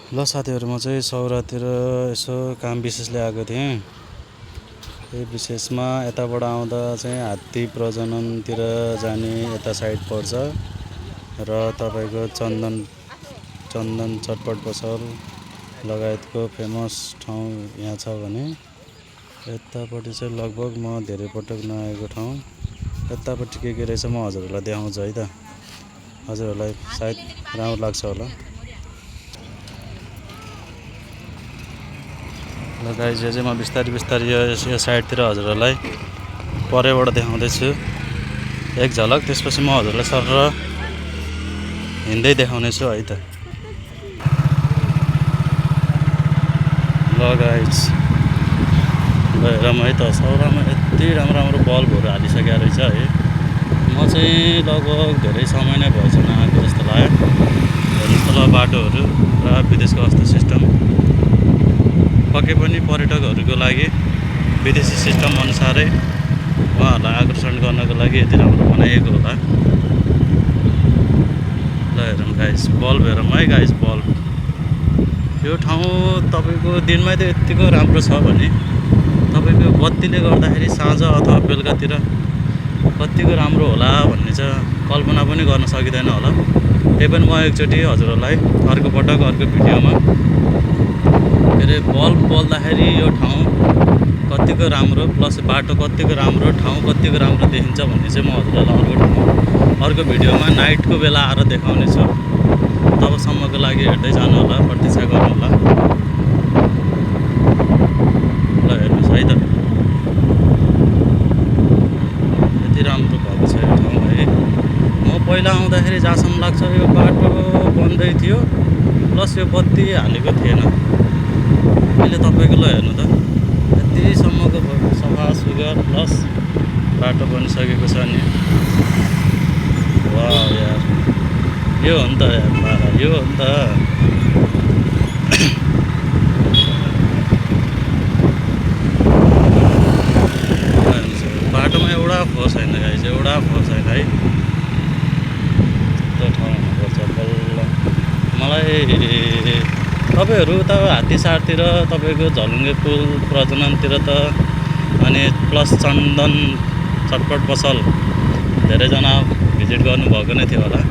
ल साथीहरु, म चाहिँ सौरातिर यसो काम विशेषले आएको थिएँ। यही विशेषमा यताबाट आउँदा चाहिँ हात्ती प्रजननतिर जाने यता साइड पर्छ र तपाईँको चन्दन चटपट पसल लगायतको फेमस ठाउँ यहाँ छ भने यतापट्टि चाहिँ लगभग म धेरै पटक नआएको ठाउँ यतापट्टि के रहेछ म हजुरहरूलाई देखाउँछु है त। हजुरहरूलाई सायद राम्रो लाग्छ होला। ल गाइज, यो चाहिँ म बिस्तारै यो साइडतिर हजुरहरूलाई परैबाट देखाउँदैछु एक झलक, त्यसपछि म हजुरलाई सर हिँड्दै देखाउनेछु है त। ल गाइज, हेरौँ है त, सौरामा यति राम्रो बल्बहरू हालिसकेको रहेछ है। म चाहिँ लगभग धेरै समय नै भएछ नआएको जस्तो लाग्यो। हेर्नुहोस् त, ल बाटोहरू र विदेशको कस्तो सिस्टम, पक्कै पनि पर्यटकहरूको लागि विदेशी सिस्टम अनुसारै उहाँहरूलाई आकर्षण गर्नको लागि यति राम्रो बनाइएको होला। ल हेरौँ गाइस, बल्ब हेरौँ है गाइस, बल्ब। यो ठाउँ तपाईँको दिनमै त यत्तिको राम्रो छ भने तपाईँको बत्तीले गर्दाखेरि साँझ अथवा बेलुकातिर कतिको राम्रो होला भन्ने चाहिँ कल्पना पनि गर्न सकिँदैन होला। त्यही पनि म एकचोटि हजुरहरूलाई अर्को पटक अर्को भिडियोमा के अरे बल्ब बल्दाखेरि यो ठाउँ कतिको राम्रो प्लस बाटो कतिको राम्रो, ठाउँ कतिको राम्रो देखिन्छ भन्ने चाहिँ म हजुरहरूलाई अर्को भिडियोमा नाइटको बेला आएर देखाउनेछु। तबसम्मको लागि हेर्दै जानु होला, प्रतीक्षा गर्नु होला। ल हेर्नुहोस् है त, यति राम्रो भएको छ यो ठाउँ है। म पहिला आउँदाखेरि जहाँसम्म लाग्छ यो बाटो बन्दै थियो प्लस यो बत्ती हालेको थिएन। अहिले तपाईँको ल हेर्नु त, यतिसम्मको सफा सुग्घर प्लस बाटो बनिसकेको छ नि। वाह यार, यो हो नि त यार, यो हो नि त। बाटोमा एउटा फोहोर छैन गाइस, एउटा फोहोर छैन है। त्यो ठाउँ हुनुपर्छ बल्ल। मलाई तपाईँहरू उता हात्तीसारतिर तपाईँको झलुङ्गे पुल प्रजननतिर त अनि प्लस चन्दन चटपट पसल धेरैजना भिजिट गर्नुभएको नै थियो होला।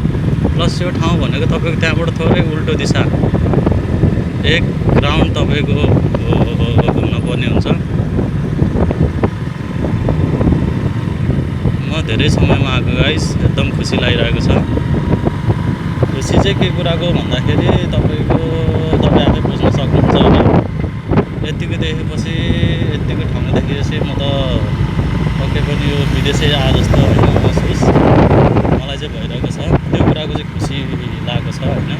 प्लस यो ठाउँ भनेको तपाईँको त्यहाँबाट थोरै उल्टो दिशा एक राउन्ड तपाईँको घुम्न पर्ने हुन्छ। म धेरै समयमा आएको गाइस, एकदम खुसी लागिरहेको छ। खुसी चाहिँ के कुराको भन्दाखेरि तपाईँ आफै बुझ्न सक्नुहुन्छ होला। यतिको देखेपछि, यतिको ठाउँ देखेपछि म त पक्कै पनि यो विदेशै आए जस्तो होइन महसुस मलाई चाहिँ भइरहेको छ। त्यो कुराको चाहिँ खुसी लागेको छ होइन।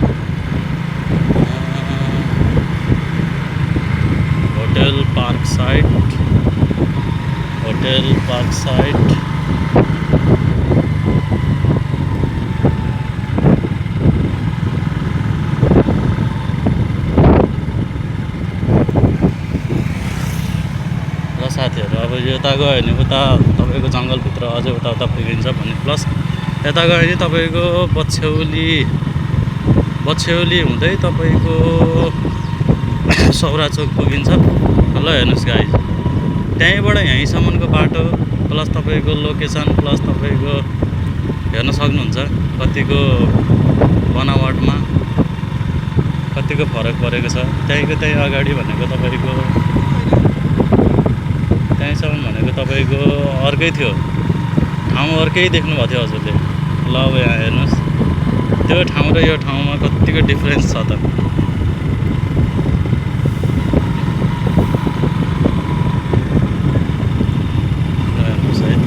होटेल पार्क साइड साथीहरू। अब यता गयो भने उता तपाईँको जङ्गलभित्र अझै उता पुगिन्छ भने प्लस यता गयो भने तपाईँको बछ्यौली हुँदै तपाईँको सौरा चोक पुगिन्छ। ल हेर्नुहोस् गाइस, त्यहीँबाट यहीँसम्मको बाटो प्लस तपाईँको लोकेसन प्लस तपाईँको हेर्न सक्नुहुन्छ कतिको बनावटमा कतिको फरक परेको छ। त्यहीँ अगाडि भनेको तपाईँको त्यहीँसम्म भनेको तपाईँको अर्कै थियो, ठाउँ अर्कै देख्नुभएको थियो हजुरले। ल अब यहाँ हेर्नुहोस्, त्यो ठाउँ र यो ठाउँमा कतिको डिफ्रेन्स छ त। हेर्नुहोस् है त,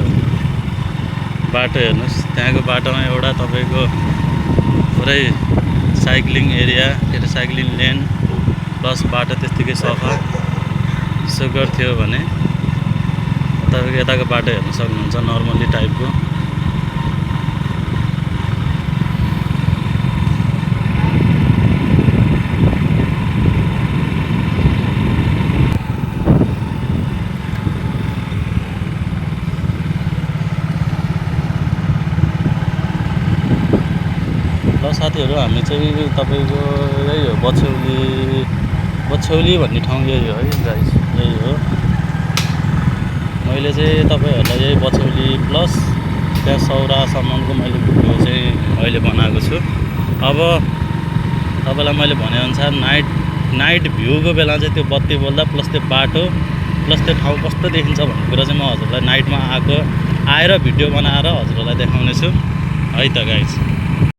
बाटो हेर्नुहोस्, त्यहाँको बाटोमा एउटा तपाईँको पुरै साइक्लिङ एरिया के अरे साइक्लिङ लेन प्लस बाटो त्यत्तिकै सफा सुग्घर थियो भने तपाईँको यताको बाटो हेर्न सक्नुहुन्छ नर्मली टाइपको। ल साथीहरू हामी चाहिँ तपाईँको यही हो बछौली भन्ने ठाउँ यही हो है गाइस, यही हो। मैले चाहिँ तपाईँहरूलाई यही बछौली प्लस त्यहाँ सौरासम्मको मैले भिडियो चाहिँ अहिले बनाएको छु। अब तपाईँलाई मैले भनेअनुसार नाइट भ्यूको बेला चाहिँ त्यो बत्ती बोल्दा प्लस त्यो बाटो प्लस त्यो ठाउँ कस्तो देखिन्छ भन्ने कुरा चाहिँ म हजुरलाई नाइटमा आएर भिडियो बनाएर हजुरहरूलाई देखाउने छु है त गाइस।